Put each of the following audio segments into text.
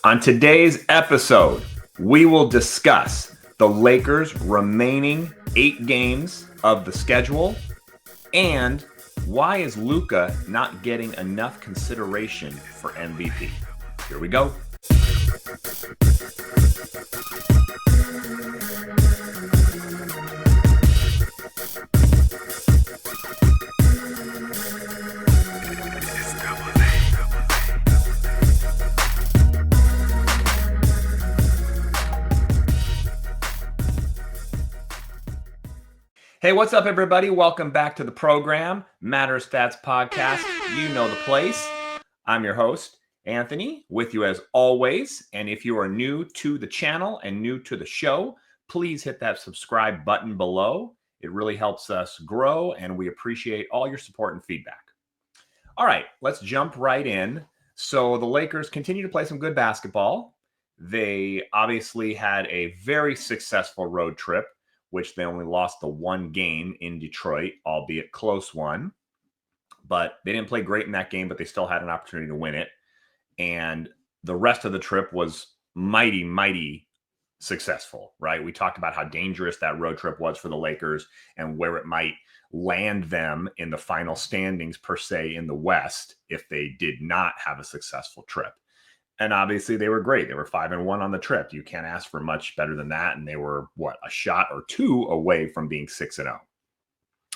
On today's episode, we will discuss the Lakers' remaining 8 games of the schedule and why is Luka not getting enough consideration for MVP. Here we go. Hey, what's up, everybody? Welcome back to the program, Matter Stats Podcast. You know the place. I'm your host, Anthony, with you as always. And if you are new to the channel and new to the show, please hit that subscribe button below. It really helps us grow, and we appreciate all your support and feedback. All right, let's jump right in. So the Lakers continue to play some good basketball. They obviously had a very successful road trip, which they only lost the one game in Detroit, albeit close one. But they didn't play great in that game, but they still had an opportunity to win it. And the rest of the trip was mighty successful, right? We talked about how dangerous that road trip was for the Lakers and where it might land them in the final standings, per se, in the West if they did not have a successful trip. And obviously they were great. They were 5-1 on the trip. You can't ask for much better than that. And they were, a shot or two away from being 6-0.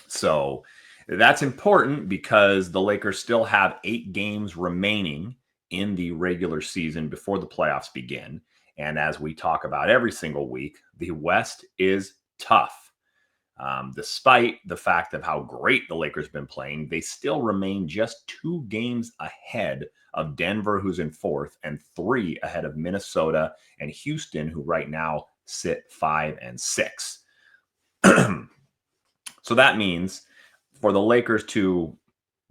So that's important because the Lakers still have 8 games remaining in the regular season before the playoffs begin. And as we talk about every single week, the West is tough. Despite the fact of how great the Lakers have been playing, they still remain just 2 games ahead of Denver, who's in 4th, and 3 ahead of Minnesota and Houston, who right now sit 5 and 6. So that means for the Lakers to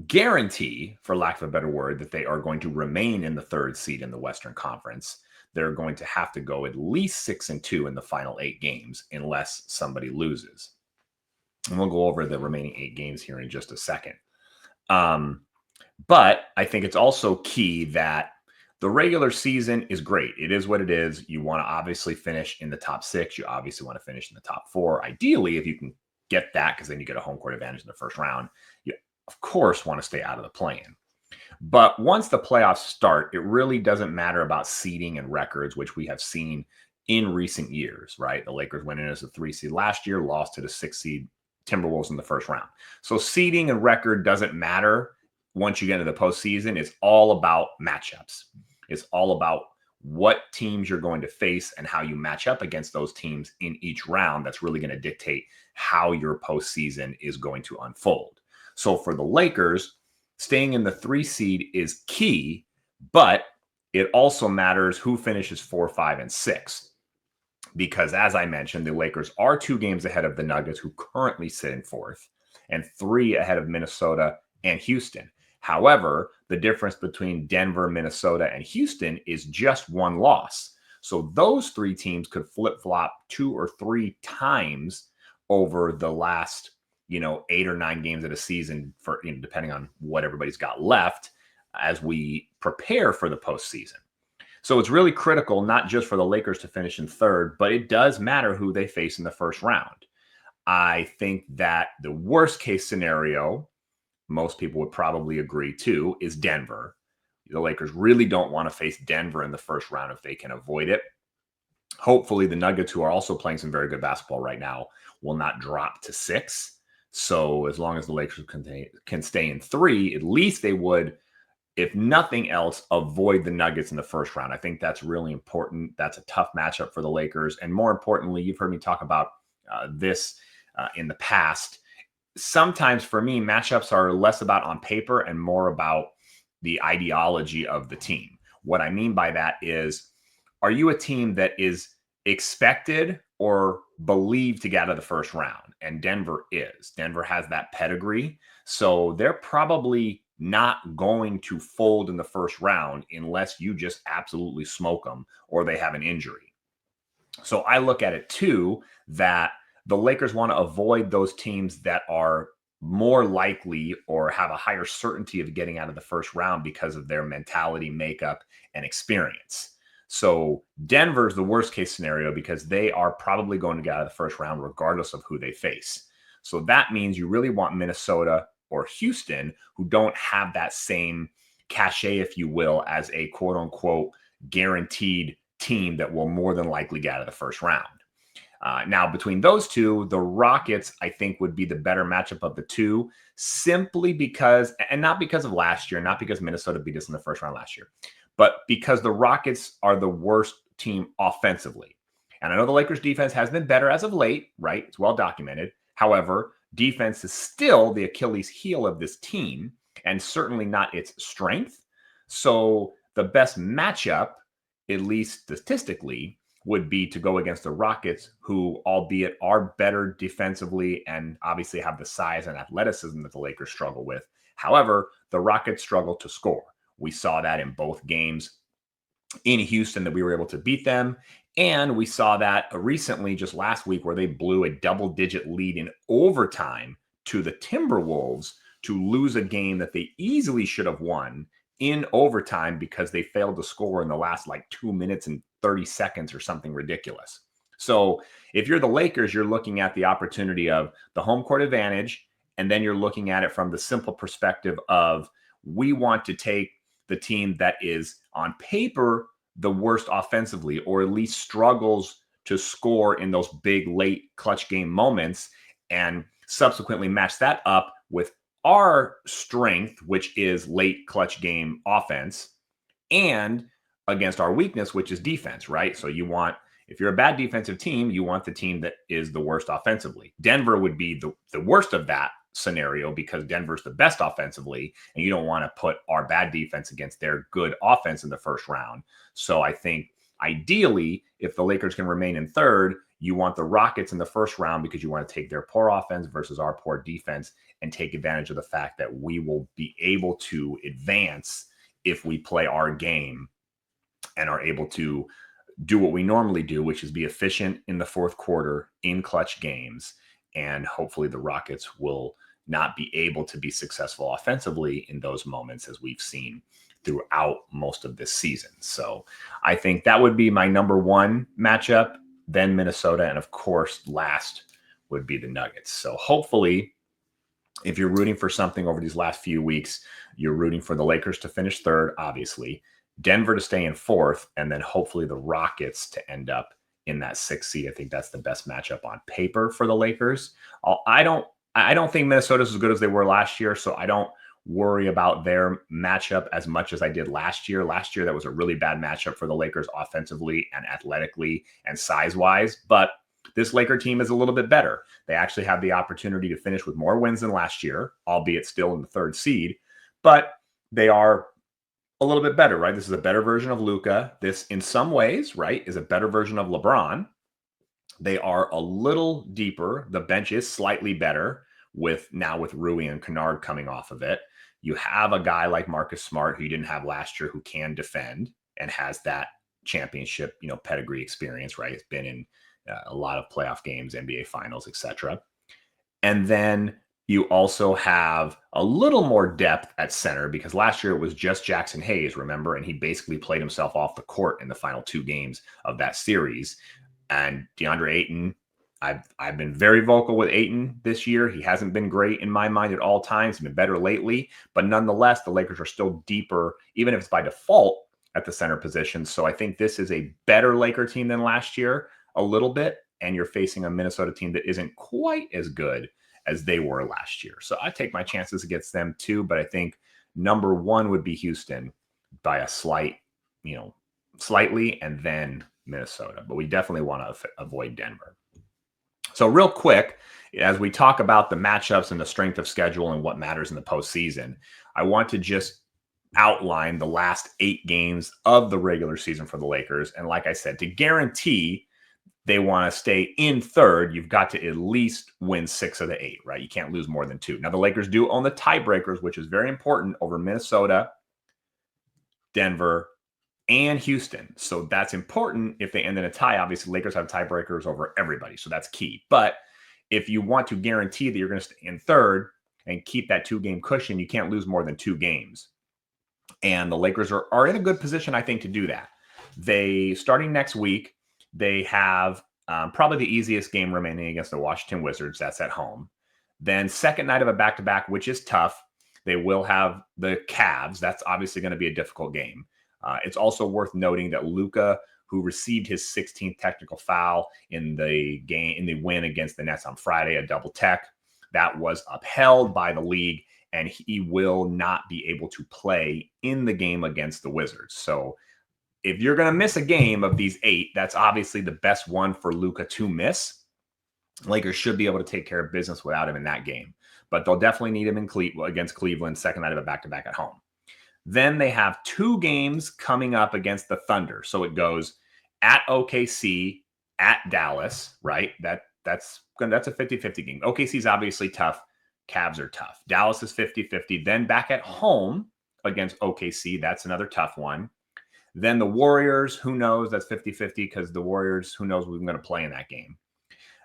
guarantee, for lack of a better word, that they are going to remain in the 3rd seed in the Western Conference, they're going to have to go at least 6-2 in the final 8 games unless somebody loses. And we'll go over the remaining 8 games here in just a second. But I think it's also key that the regular season is great. It is what it is. You want to obviously finish in the top 6. You obviously want to finish in the top 4. Ideally, if you can get that, because then you get a home court advantage in the first round, you, of course, want to stay out of the play-in. But once the playoffs start, it really doesn't matter about seeding and records, which we have seen in recent years, right? The Lakers went in as a 3 seed last year, lost to the 6 seed Timberwolves in the first round. So seeding and record doesn't matter once you get into the postseason. It's all about matchups. It's all about what teams you're going to face and how you match up against those teams in each round. That's really going to dictate how your postseason is going to unfold. So for the Lakers, staying in the 3 seed is key, but it also matters who finishes 4, 5, and 6. Because as I mentioned, the Lakers are 2 games ahead of the Nuggets, who currently sit in 4th, and 3 ahead of Minnesota and Houston. However, the difference between Denver, Minnesota, and Houston is just 1 loss. So those 3 teams could flip-flop 2 or 3 times over the last, 8 or 9 games of the season, for depending on what everybody's got left as we prepare for the postseason. So it's really critical, not just for the Lakers to finish in 3rd, but it does matter who they face in the first round. I think that the worst case scenario, most people would probably agree to, is Denver. The Lakers really don't want to face Denver in the first round if they can avoid it. Hopefully the Nuggets, who are also playing some very good basketball right now, will not drop to 6. So as long as the Lakers can stay in 3, at least they would, if nothing else, avoid the Nuggets in the first round. I think that's really important. That's a tough matchup for the Lakers. And more importantly, you've heard me talk about this in the past. Sometimes for me, matchups are less about on paper and more about the ideology of the team. What I mean by that is, are you a team that is expected or believed to get out of the first round? And Denver is. Denver has that pedigree. So they're probably not going to fold in the first round unless you just absolutely smoke them or they have an injury. So I look at it too, that the Lakers want to avoid those teams that are more likely or have a higher certainty of getting out of the first round because of their mentality, makeup, and experience. So Denver's the worst case scenario because they are probably going to get out of the first round regardless of who they face. So that means you really want Minnesota or Houston, who don't have that same cachet, if you will, as a quote unquote guaranteed team that will more than likely get out of the first round. Now, between those two, the Rockets, I think, would be the better matchup of the two, simply because, and not because of last year, not because Minnesota beat us in the first round last year, but because the Rockets are the worst team offensively. And I know the Lakers defense has been better as of late, right? It's well documented. However, defense is still the Achilles heel of this team and certainly not its strength. So the best matchup, at least statistically, would be to go against the Rockets, who, albeit are better defensively and obviously have the size and athleticism that the Lakers struggle with. However, the Rockets struggle to score. We saw that in both games in Houston that we were able to beat them. And we saw that recently, just last week, where they blew a double-digit lead in overtime to the Timberwolves to lose a game that they easily should have won in overtime because they failed to score in the last like 2 minutes and 30 seconds or something ridiculous. So if you're the Lakers, you're looking at the opportunity of the home court advantage, and then you're looking at it from the simple perspective of we want to take the team that is on paper the worst offensively, or at least struggles to score in those big late clutch game moments, and subsequently match that up with our strength, which is late clutch game offense, and against our weakness, which is defense, right? So you want, if you're a bad defensive team, you want the team that is the worst offensively. Denver would be the worst of that scenario because Denver's the best offensively, and you don't want to put our bad defense against their good offense in the first round. So I think ideally, if the Lakers can remain in third, you want the Rockets in the first round because you want to take their poor offense versus our poor defense and take advantage of the fact that we will be able to advance if we play our game and are able to do what we normally do, which is be efficient in the fourth quarter in clutch games. And hopefully the Rockets will not be able to be successful offensively in those moments, as we've seen throughout most of this season. So I think that would be my number one matchup, then Minnesota, and of course, last would be the Nuggets. So hopefully, if you're rooting for something over these last few weeks, you're rooting for the Lakers to finish third, obviously, Denver to stay in fourth, and then hopefully the Rockets to end up in that sixth seed. I think that's the best matchup on paper for the Lakers. I don't think Minnesota's as good as they were last year, so I don't worry about their matchup as much as I did last year. Last year, that was a really bad matchup for the Lakers offensively and athletically and size-wise, but this Laker team is a little bit better. They actually have the opportunity to finish with more wins than last year, albeit still in the third seed, but they are a little bit better, right? This is a better version of Luka. This, in some ways, right, is a better version of LeBron. They are a little deeper. The bench is slightly better with Rui and Kennard coming off of it. You have a guy like Marcus Smart, who you didn't have last year, who can defend and has that championship, pedigree experience, right? It's been in a lot of playoff games, NBA finals, etc. And then you also have a little more depth at center because last year it was just Jackson Hayes, remember? And he basically played himself off the court in the final two games of that series. And DeAndre Ayton, I've been very vocal with Ayton this year. He hasn't been great in my mind at all times. He's been better lately. But nonetheless, the Lakers are still deeper, even if it's by default, at the center position. So I think this is a better Laker team than last year, a little bit. And you're facing a Minnesota team that isn't quite as good as they were last year. So I take my chances against them too, but I think number one would be Houston by a slightly, and then Minnesota. But we definitely want to avoid Denver. So real quick, as we talk about the matchups and the strength of schedule and what matters in the postseason, I want to just outline the last 8 games of the regular season for the Lakers. And like I said, to guarantee they want to stay in third, you've got to at least win 6 of the 8, right? You can't lose more than 2. Now, the Lakers do own the tiebreakers, which is very important over Minnesota, Denver, and Houston. So that's important if they end in a tie. Obviously, Lakers have tiebreakers over everybody, so that's key. But if you want to guarantee that you're going to stay in third and keep that 2-game cushion, you can't lose more than 2 games. And the Lakers are in a good position, I think, to do that. They, starting next week, they have probably the easiest game remaining against the Washington Wizards. That's at home. Then second night of a back-to-back, which is tough. They will have the Cavs. That's obviously going to be a difficult game. It's also worth noting that Luka, who received his 16th technical foul in the win against the Nets on Friday, a double tech, that was upheld by the league, and he will not be able to play in the game against the Wizards. So if you're going to miss a game of these 8, that's obviously the best one for Luka to miss. Lakers should be able to take care of business without him in that game, but they'll definitely need him against Cleveland, second night of a back-to-back at home. Then they have 2 games coming up against the Thunder. So it goes at OKC, at Dallas, right? That's a 50-50 game. OKC is obviously tough. Cavs are tough. Dallas is 50-50. Then back at home against OKC, that's another tough one. Then the Warriors, who knows? That's 50-50 because the Warriors, who knows who's going to play in that game.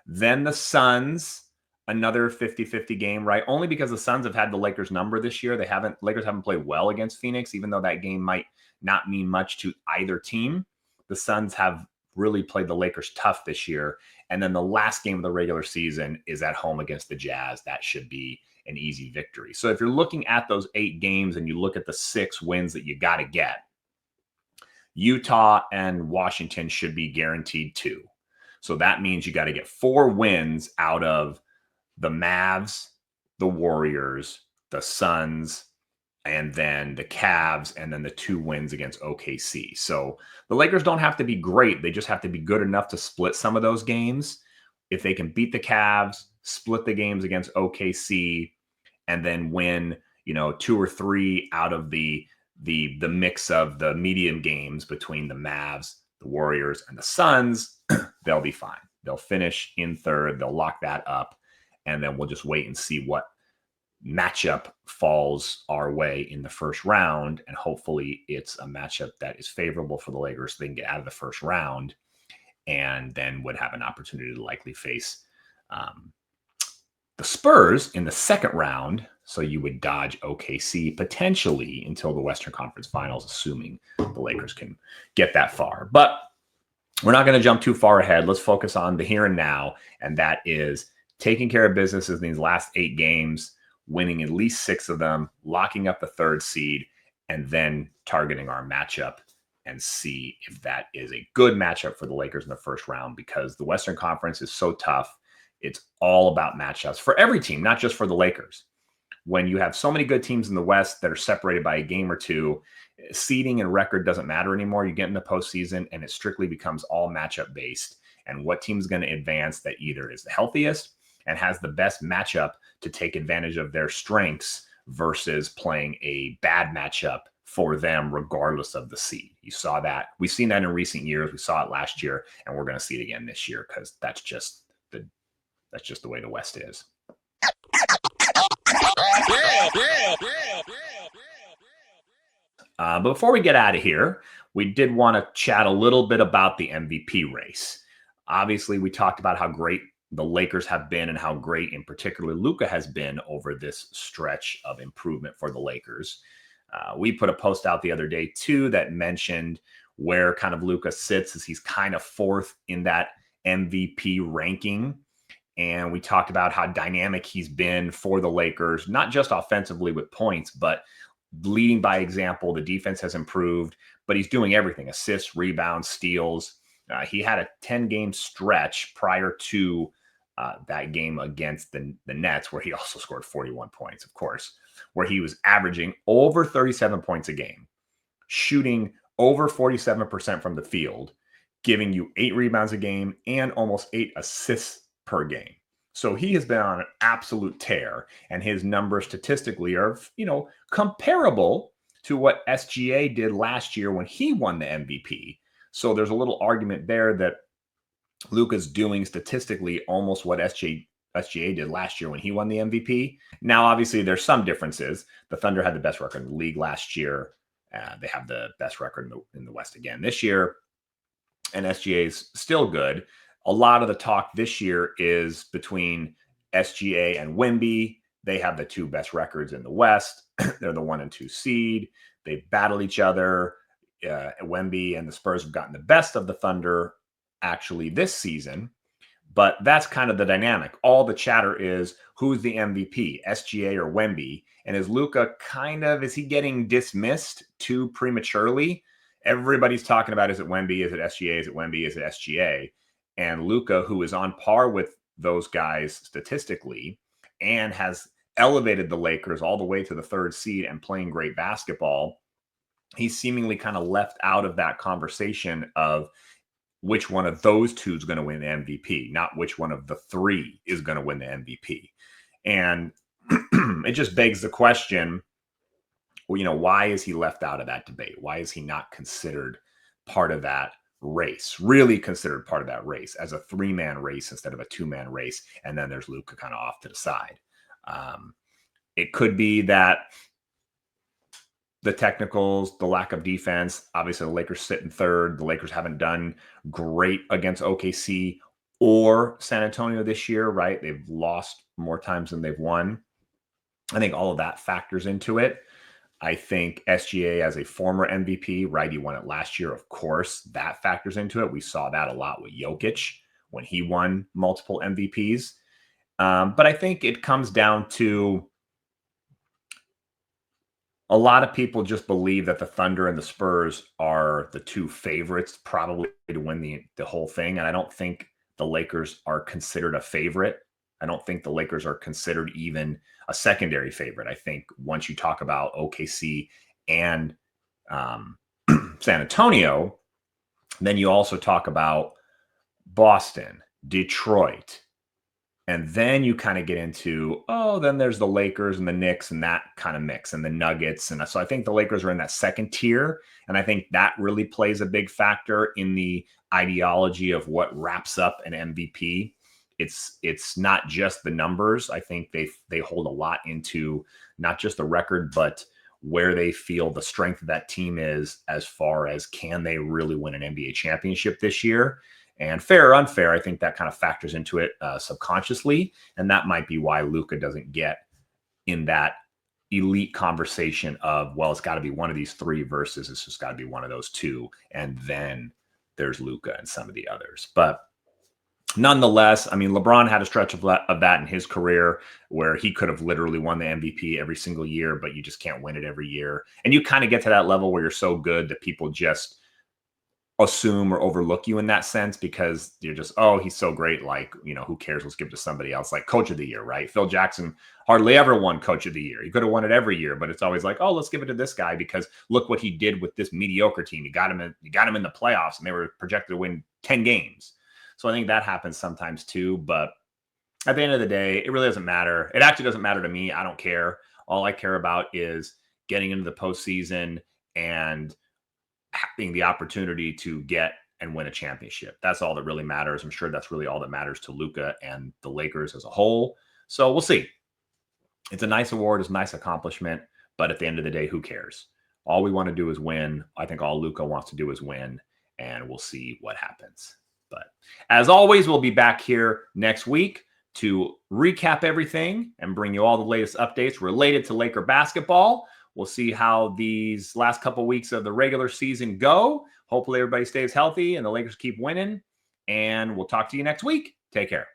Then the Suns, another 50-50 game, right? Only because the Suns have had the Lakers number this year. Lakers haven't played well against Phoenix, even though that game might not mean much to either team. The Suns have really played the Lakers tough this year. And then the last game of the regular season is at home against the Jazz. That should be an easy victory. So if you're looking at those 8 games and you look at the 6 wins that you got to get, Utah and Washington should be guaranteed 2. So that means you got to get 4 wins out of the Mavs, the Warriors, the Suns, and then the Cavs, and then the 2 wins against OKC. So the Lakers don't have to be great. They just have to be good enough to split some of those games. If they can beat the Cavs, split the games against OKC, and then win, 2 or 3 out of the mix of the medium games between the Mavs, the Warriors, and the Suns, they'll be fine. They'll finish in third. They'll lock that up. And then we'll just wait and see what matchup falls our way in the first round. And hopefully it's a matchup that is favorable for the Lakers so they can get out of the first round and then would have an opportunity to likely face the Spurs in the second round. So you would dodge OKC potentially until the Western Conference Finals, assuming the Lakers can get that far. But we're not going to jump too far ahead. Let's focus on the here and now, and that is taking care of business in these last 8 games, winning at least 6 of them, locking up the 3rd seed, and then targeting our matchup and see if that is a good matchup for the Lakers in the first round, because the Western Conference is so tough. It's all about matchups for every team, not just for the Lakers. When you have so many good teams in the West that are separated by a game or 2, seeding and record doesn't matter anymore. You get in the postseason and it strictly becomes all matchup based. And what team's going to advance that either is the healthiest and has the best matchup to take advantage of their strengths versus playing a bad matchup for them regardless of the seed. You saw that. We've seen that in recent years. We saw it last year, and we're going to see it again this year because that's just the way the West is. Before we get out of here, we did want to chat a little bit about the MVP race. Obviously, we talked about how great the Lakers have been and how great, in particular, Luka has been over this stretch of improvement for the Lakers. We put a post out the other day, too, that mentioned where kind of Luka sits as he's kind of 4th in that MVP ranking. And we talked about how dynamic he's been for the Lakers, not just offensively with points, but leading by example. The defense has improved, but he's doing everything: assists, rebounds, steals. He had a 10-game stretch prior to that game against the Nets, where he also scored 41 points, of course, where he was averaging over 37 points a game, shooting over 47% from the field, giving you 8 rebounds a game and almost 8 assists per game. So he has been on an absolute tear, and his numbers statistically are, comparable to what SGA did last year when he won the MVP. So there's a little argument there that Luka's doing statistically almost what SGA did last year when he won the MVP. Now, obviously, there's some differences. The Thunder had the best record in the league last year. They have the best record in the West again this year, and SGA is still good. A lot of the talk this year is between SGA and Wemby. They have the 2 best records in the West. They're the 1 and 2 seed. They battle each other. Wemby and the Spurs have gotten the best of the Thunder actually this season. But that's kind of the dynamic. All the chatter is who's the MVP, SGA or Wemby? And is Luka is he getting dismissed too prematurely? Everybody's talking about, is it Wemby? Is it SGA? Is it Wemby? Is it SGA? And Luka, who is on par with those guys statistically and has elevated the Lakers all the way to the 3rd seed and playing great basketball, he's seemingly kind of left out of that conversation of which one of those two is going to win the MVP, not which one of the 3 is going to win the MVP. And it just begs the question, well, why is he left out of that debate? Why is he not considered part of that race, really considered part of that race as a 3-man race instead of a 2-man race? And then there's Luka kind of off to the side. It could be that the technicals, the lack of defense. Obviously, the Lakers sit in 3rd. The Lakers haven't done great against OKC or San Antonio this year, right? They've lost more times than they've won. I think all of that factors into it. I think SGA as a former MVP, right? He won it last year. Of course, that factors into it. We saw that a lot with Jokic when he won multiple MVPs. But I think it comes down to a lot of people just believe that the Thunder and the Spurs are the 2 favorites probably to win the whole thing. And I don't think the Lakers are considered a favorite. I don't think the Lakers are considered even a secondary favorite. I think once you talk about OKC and San Antonio, then you also talk about Boston, Detroit, and then you kind of get into, then there's the Lakers and the Knicks and that kind of mix and the Nuggets. And so I think the Lakers are in that 2nd tier. And I think that really plays a big factor in the ideology of what wraps up an MVP. It's not just the numbers. I think they hold a lot into not just the record, but where they feel the strength of that team is as far as can they really win an NBA championship this year. And fair or unfair, I think that kind of factors into it subconsciously. And that might be why Luka doesn't get in that elite conversation of, well, it's got to be one of these 3 versus it's just got to be one of those 2. And then there's Luka and some of the others. But nonetheless, I mean, LeBron had a stretch of that in his career where he could have literally won the MVP every single year, but you just can't win it every year. And you kind of get to that level where you're so good that people just assume or overlook you in that sense because you're just, he's so great. Like, who cares? Let's give it to somebody else. Like Coach of the Year, right? Phil Jackson hardly ever won Coach of the Year. He could have won it every year, but it's always like, let's give it to this guy because look what he did with this mediocre team. You got him in the playoffs and they were projected to win 10 games. So I think that happens sometimes too. But at the end of the day, it really doesn't matter. It actually doesn't matter to me. I don't care. All I care about is getting into the postseason and having the opportunity to get and win a championship. That's all that really matters. I'm sure that's really all that matters to Luka and the Lakers as a whole. So we'll see. It's a nice award. It's a nice accomplishment. But at the end of the day, who cares? All we want to do is win. I think all Luka wants to do is win. And we'll see what happens. But as always, we'll be back here next week to recap everything and bring you all the latest updates related to Laker basketball. We'll see how these last couple of weeks of the regular season go. Hopefully everybody stays healthy and the Lakers keep winning. And we'll talk to you next week. Take care.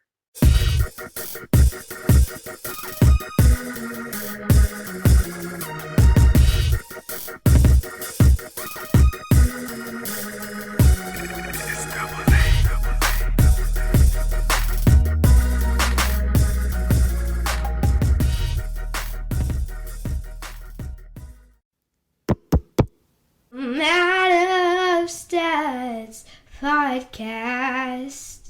Out of Stats Podcast.